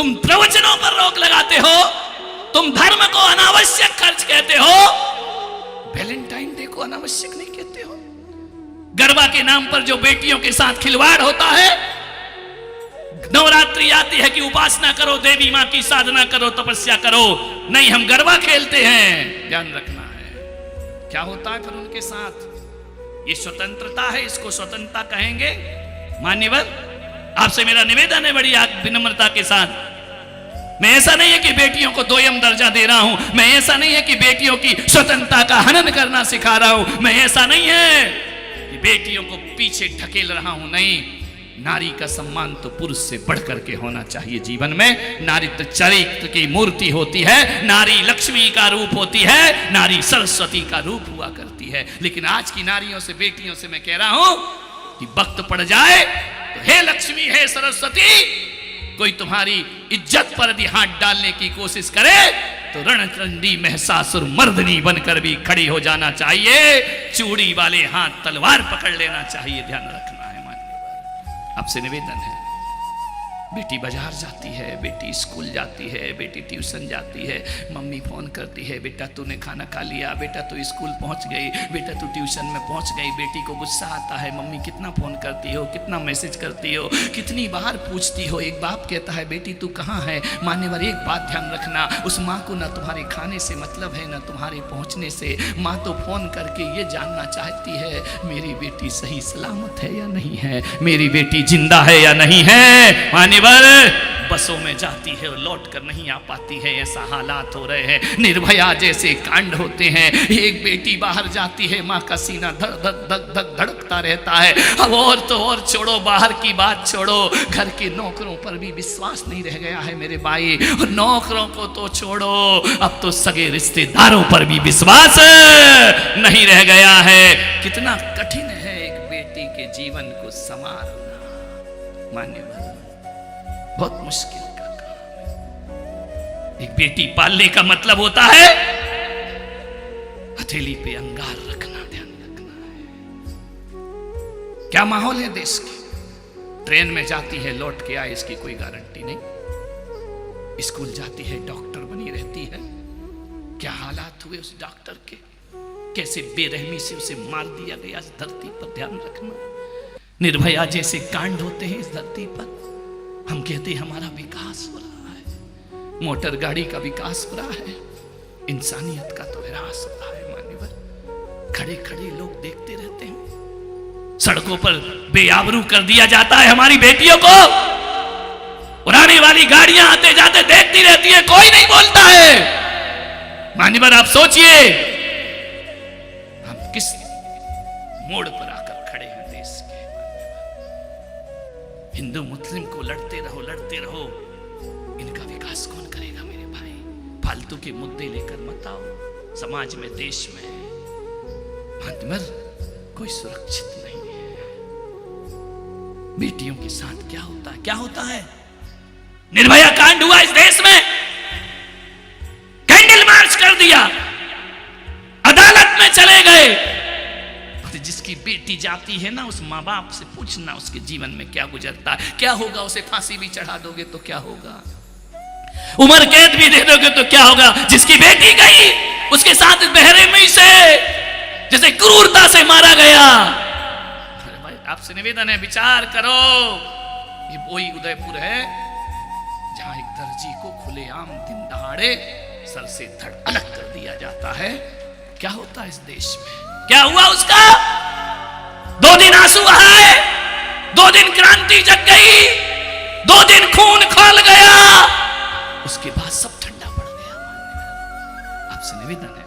तुम प्रवचनों पर रोक लगाते हो, तुम धर्म को अनावश्यक खर्च कहते हो, वैलेंटाइन डे को अनावश्यक नहीं कहते हो। गरबा के नाम पर जो बेटियों के साथ खिलवाड़ होता है, नवरात्रि आती है कि उपासना करो, देवी मां की साधना करो, तपस्या करो, नहीं हम गरबा खेलते हैं, ध्यान रखना है। क्या होता है फिर उनके साथ? ये स्वतंत्रता है, इसको स्वतंत्रता कहेंगे? मान्यवर, आपसे मेरा निवेदन है बड़ी विनम्रता के साथ, मैं ऐसा नहीं है कि बेटियों को दोयम दर्जा दे रहा हूं, मैं ऐसा नहीं है कि बेटियों की स्वतंत्रता का हनन करना सिखा रहा हूं, मैं ऐसा नहीं है कि बेटियों को पीछे ढकेल रहा हूं, नहीं। नारी का सम्मान तो पुरुष से बढ़कर के होना चाहिए जीवन में। नारी तो चरित्र की मूर्ति होती है, नारी लक्ष्मी का रूप होती है, नारी सरस्वती का रूप हुआ करती है। लेकिन आज की नारियों से, बेटियों से मैं कह रहा हूं कि वक्त पड़ जाए तो हे लक्ष्मी, हे सरस्वती, कोई तुम्हारी इज्जत पर यदि हाथ डालने की कोशिश करे तो रणचंडी महिषासुर मर्दनी बनकर भी खड़ी हो जाना चाहिए। चूड़ी वाले हाथ तलवार पकड़ लेना चाहिए, ध्यान रखना है। माननीय आपसे निवेदन है, बेटी बाजार जाती है, बेटी स्कूल जाती है, बेटी ट्यूशन जाती है, मम्मी फोन करती है, बेटा तूने खाना खा लिया, बेटा तू स्कूल पहुंच गई, बेटा तू ट्यूशन में पहुंच गई। बेटी को गुस्सा आता है, मम्मी कितना फोन करती हो, कितना मैसेज करती हो, कितनी बार पूछती हो। एक बाप कहता है बेटी तू कहाँ है? मान्यवर, एक बात ध्यान रखना, उस माँ को ना तुम्हारे खाने से मतलब है, ना तुम्हारे पहुंचने से। माँ तो फोन करके ये जानना चाहती है मेरी बेटी सही सलामत है या नहीं है, मेरी बेटी जिंदा है या नहीं है। मान्यवर, बसों में जाती है और लौट कर नहीं आ पाती है, ऐसा हालात हो रहे हैं। निर्भया जैसे कांड होते हैं। एक बेटी बाहर जाती है, माँ का सीना धक धक धक धक धड़कता रहता है। अब और तो और छोड़ो, बाहर की बात छोड़ो, घर के नौकरों पर भी विश्वास नहीं रह गया है मेरे भाई। और नौकरों को तो छोड़ो, अब तो सगे रिश्तेदारों पर भी विश्वास नहीं रह गया है। कितना कठिन है एक बेटी के जीवन को संवारना। मान्यवर, बहुत मुश्किल का काम है। एक बेटी पालने का मतलब होता है हथेली पे अंगार रखना, ध्यान रखना है। क्या माहौल है देश के? ट्रेन में जाती है, लौट के आए इसकी कोई गारंटी नहीं। स्कूल जाती है, डॉक्टर बनी रहती है। क्या हालात हुए उस डॉक्टर के, कैसे बेरहमी से उसे मार दिया गया इस धरती पर, ध्यान रखना। निर्भया जैसे कांड होते हैं इस धरती पर। हम कहते हैं हमारा विकास हो रहा है, मोटर गाड़ी का विकास हो रहा है, इंसानियत का तो ह्रास हो रहा है। मान्यवर, खड़े खड़े लोग देखते रहते हैं, सड़कों पर बेआबरू कर दिया जाता है हमारी बेटियों को। उड़ाने वाली गाड़ियां आते जाते देखती रहती है, कोई नहीं बोलता है। मान्यवर, आप सोचिए हम किस मोड़ पर आकर खड़े हैं देश के। हिंदू मुस्लिम को लड़ते रहो, लड़ते रहो, इनका विकास कौन करेगा मेरे भाई? फालतू के मुद्दे लेकर मत आओ। समाज में, देश में मान्यवर कोई सुरक्षित नहीं है। बेटियों के साथ क्या होता है, क्या होता है? निर्भया कांड हुआ इस देश में, कैंडल मार्च कर दिया, अदालत में चले गए। जिसकी बेटी जाती है ना, उस माँ बाप से पूछना उसके जीवन में क्या गुजरता है, क्या होगा। उसे फांसी भी चढ़ा दोगे तो क्या होगा, उम्र कैद भी दे दोगे तो क्या होगा। जिसकी बेटी गई, उसके साथ बेरहमी से, जैसे क्रूरता से मारा गया। अरे भाई, आपसे निवेदन है, विचार करो। ये वही उदयपुर है जहां एक दर्जी को खुलेआम दिन दहाड़े सर से धड़ अलग कर दिया जाता है। क्या होता है इस देश में? क्या हुआ उसका? 2 दिन आंसू बहाए, 2 दिन क्रांति जग गई, 2 दिन खून खौल गया, उसके बाद सब ठंडा पड़ गया। आपसे निवेदन है।